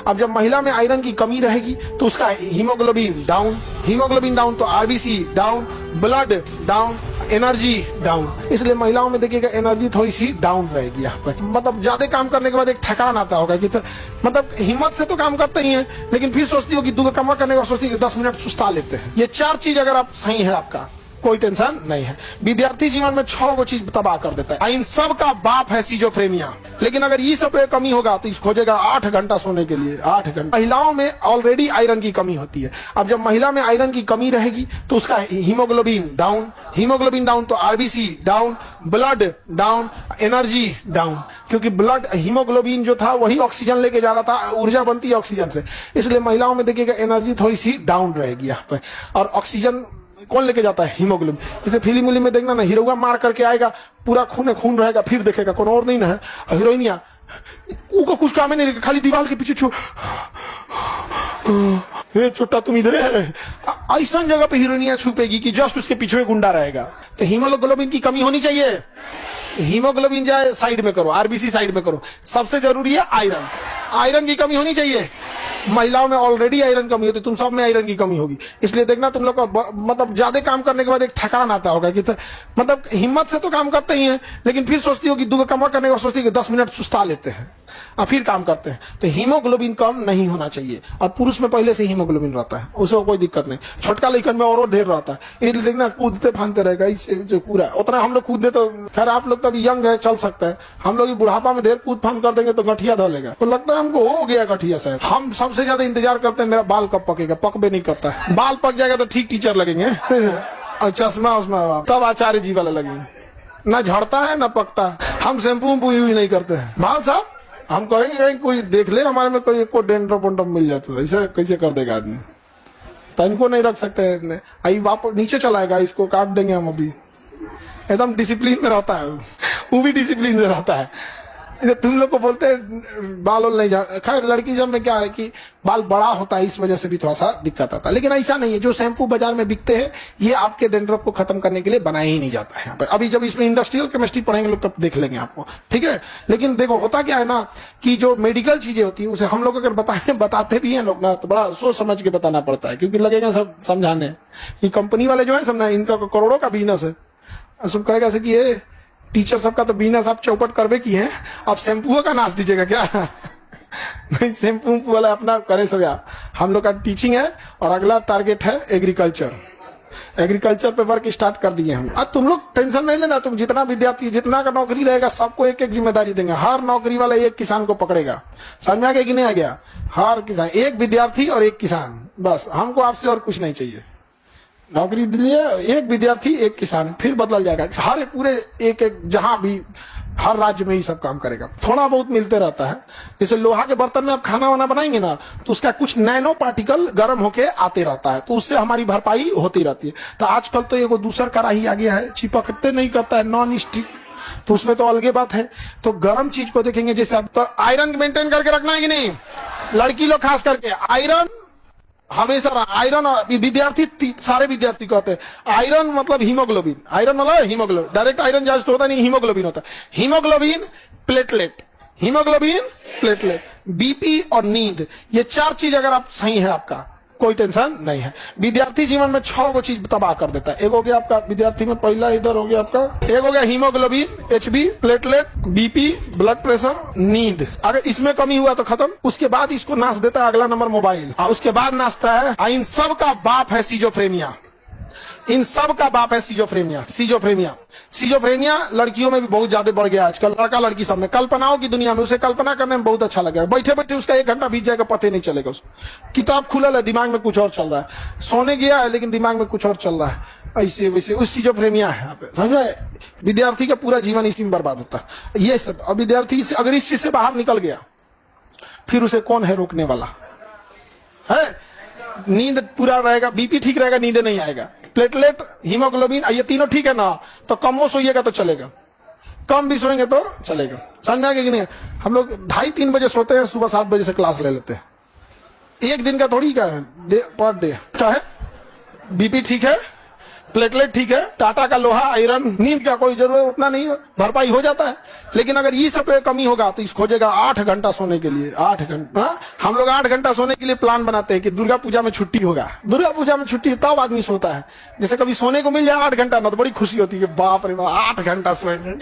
अब जब महिला में आयरन की कमी रहेगी तो उसका हीमोग्लोबिन डाउन तो RBC down, blood down, energy down. इसलिए महिलाओं में देखिएगा एनर्जी थोड़ी सी डाउन रहेगी यहाँ पर। मतलब ज्यादा काम करने के बाद एक थकान आता होगा कि मतलब हिम्मत से तो काम करते ही हैं, लेकिन फिर सोचती हो कि दूध कमा करने के बाद सोचती है 10 मिनट सुस्ता लेते हैं। ये 4 चीज अगर आप सही है, आपका कोई टेंशन नहीं है। विद्यार्थी जीवन में 6 गो चीज तबाह कर देता है। इन सब का बाप है सिजोफ्रेनिया। लेकिन अगर ये सब पे कमी होगा तो इस खोजेगा 8 घंटा सोने के लिए, 8 घंटा। महिलाओं में ऑलरेडी आयरन की कमी होती है। अब जब महिला में आयरन की कमी रहेगी तो उसका हीमोग्लोबिन डाउन तो RBC down, blood down, energy down. क्योंकि ब्लड हीमोग्लोबिन जो था वही ऑक्सीजन लेके जा रहा था, ऊर्जा बनती है ऑक्सीजन से। इसलिए महिलाओं में देखिएगा एनर्जी थोड़ी सी डाउन रहेगी यहाँ पे। और ऑक्सीजन कौन लेके जाता है? हीमोग्लोबिन। जैसे फिल्म उलिम में देखना ना, हीरोआ मार करके आएगा, पूरा खून रहेगा, फिर देखेगा कौन और नहीं ना है। हीरोइनिया को कुछ काम ही नहीं, खाली दीवार के पीछे छोटा तुम इधर है, ऐसा जगह पे हीरोइनिया छुपेगी कि जस्ट उसके पीछे गुंडा रहेगा। तो हीमोग्लोबिन की कमी होनी चाहिए। हीमोग्लोबिन जाए साइड में करो, आरबीसी साइड में करो। सबसे जरूरी है आयरन की कमी होनी चाहिए। महिलाओं में ऑलरेडी आयरन कमी होती है, तुम सब में आयरन की कमी होगी। इसलिए देखना तुम लोग का मतलब ज्यादा काम करने के बाद एक थकान आता होगा कि मतलब हिम्मत से तो काम करते ही हैं, लेकिन फिर सोचती हो कि दूध कमा करने के बाद सोचती है 10 मिनट सुस्ता लेते हैं और फिर काम करते हैं। तो हीमोग्लोबिन कम नहीं होना चाहिए। और पुरुष में पहले से हीमोग्लोबिन रहता है, उसको कोई दिक्कत नहीं। छोटका लड़कन में और ढेर रहता है, इसलिए देखना कूदते फानते रहेगा इससे पूरा। उतना हम लोग कूदते तो खैर आप लोग तो अभी यंग है, चल सकता है। हम लोग बुढ़ापा में ढेर कूद फान कर देंगे तो गठिया धलेगा, तो लगता है हमको हो गया गठिया शायद। हम सबसे ज्यादा इंतजार करते हैं मेरा बाल कब पकेगा, पकबे नहीं करता है। बाल पक जाएगा तो ठीक टीचर लगेंगे और चश्मा उसमें तब आचार्य जी वाला लगेंगे। ना झड़ता है ना पकता है। हम शैम्पू यूज नहीं करते हैं। बाल साहब हम कहेंगे कोई देख ले हमारे में कोई डेंड्रफ वेंड्रफ मिल जाता है, ऐसे कैसे कर देगा आदमी। तो इनको नहीं रख सकते, आई वापस नीचे चलाएगा, इसको काट देंगे हम। अभी एकदम डिसिप्लिन में रहता है, वो भी डिसिप्लिन से रहता है। तुम लोग को बोलते हैं बाल नहीं जा। खैर लड़की जब में क्या है कि बाल बड़ा होता है, इस वजह से भी थोड़ा सा दिक्कत आता है। लेकिन ऐसा नहीं है, जो शैम्पू बाजार में बिकते हैं ये आपके डेंड्रफ को खत्म करने के लिए बनाया ही नहीं जाता है यहाँ पे। अभी जब इसमें इंडस्ट्रियल केमिस्ट्री पढ़ेंगे लोग तब देख लेंगे आपको, ठीक है। लेकिन देखो होता क्या है ना कि जो मेडिकल चीजें होती है उसे हम लोग अगर बताते भी हैं लोग ना, तो बड़ा सोच समझ के बताना पड़ता है, क्योंकि लगेगा सब समझाने। ये कंपनी वाले जो है समझना, इनका करोड़ों का बिजनेस है। सब कहेगा कि ये टीचर सबका तो बिजनेस आप चौपट करवे की है, आप शैम्पू का नाश दीजिएगा क्या? नहीं, शैम्पू वाला अपना करे सब। हम लोग का टीचिंग है और अगला टारगेट है एग्रीकल्चर पे वर्क स्टार्ट कर दिए हम। अब तुम लोग टेंशन नहीं लेना, तुम जितना विद्यार्थी जितना का नौकरी रहेगा सबको एक एक जिम्मेदारी देंगे। हर नौकरी वाला एक किसान को पकड़ेगा, समझ में आ गया कि नहीं आ गया? हर किसान, एक विद्यार्थी और एक किसान, बस हमको आपसे और कुछ नहीं चाहिए। नौकरी दिए, एक विद्यार्थी एक किसान, फिर बदल जाएगा। हर पूरे एक जहां भी हर राज्य में ही सब काम करेगा। थोड़ा बहुत मिलते रहता है। जैसे लोहा के बर्तन में आप खाना वाना बनाएंगे ना, तो उसका कुछ नैनो पार्टिकल गर्म होके आते रहता है, तो उससे हमारी भरपाई होती रहती है। तो आजकल तो एक दूसरा कढ़ाई आ गया है, चिपकते नहीं करता है, नॉन स्टिक, तो उसमें तो अलगे बात है। तो गर्म चीज को देखेंगे, जैसे आप तो आयरन मेंटेन करके रखना है कि नहीं? लड़की लोग खास करके आयरन हमेशा, आयरन विद्यार्थी सारे विद्यार्थी कहते हैं आयरन मतलब हीमोग्लोबिन। आयरन मतलब हीमोग्लोबिन, डायरेक्ट आयरन जांच तो होता नहीं, हीमोग्लोबिन होता है। हीमोग्लोबिन प्लेटलेट, बीपी और नींद, ये 4 चीज अगर आप सही है आपका कोई टेंशन नहीं है। विद्यार्थी जीवन में 6 गो चीज तबाह कर देता है। एक हो गया आपका विद्यार्थी में, पहला इधर हो गया आपका, एक हो गया haemoglobin, HB, platelet, BP, blood pressure, नींद। अगर इसमें कमी हुआ तो खत्म। उसके बाद इसको नाश देता है अगला नंबर मोबाइल, और उसके बाद नाचता है इन सब का बाप है सिजोफ्रेनिया। इन सब का बाप है सिजोफ्रेनिया लड़कियों में भी बहुत ज्यादा बढ़ गया आजकल, लड़का लड़की सब में। कल्पनाओं की दुनिया में उसे कल्पना करने में बहुत अच्छा लगेगा। बैठे बैठे उसका 1 घंटा बीत जाएगा, पता नहीं चलेगा उसको। किताब खुलल है, दिमाग में कुछ और चल रहा है। सोने गया है लेकिन दिमाग में कुछ और चल रहा है। ऐसे वैसे उस सिजोफ्रेनिया है, समझे? विद्यार्थी का पूरा जीवन इसी में बर्बाद होता है। ये सब अब विद्यार्थी से अगर इस चीज से बाहर निकल गया, फिर उसे कौन है रोकने वाला है? नींद पूरा रहेगा, बीपी ठीक रहेगा, नींद नहीं आएगा। प्लेटलेट, हीमोग्लोबिन, ये तीनों ठीक है ना, तो कम सोइएगा तो चलेगा, कम भी सोएंगे तो चलेगा। समझ में आ गया कि नहीं? हम लोग 2:30-3 बजे सोते हैं, सुबह 7 बजे से क्लास ले लेते हैं। एक दिन का थोड़ी क्या है, पर डे क्या है? बीपी ठीक है, प्लेटलेट ठीक है, टाटा का लोहा, आयरन, नींद का कोई जरूरत उतना नहीं है, भरपाई हो जाता है। लेकिन अगर ये सब पे कमी होगा तो इसको खोजेगा 8 घंटा सोने के लिए। 8 घंटा, हम लोग 8 घंटा सोने के लिए प्लान बनाते हैं कि दुर्गा पूजा में छुट्टी होगा, दुर्गा पूजा में छुट्टी तब आदमी सोता है। जैसे कभी सोने को मिल जाए 8 घंटा ना, तो बड़ी खुशी होती है, बाप रे बाप 8 घंटा सोएंगे।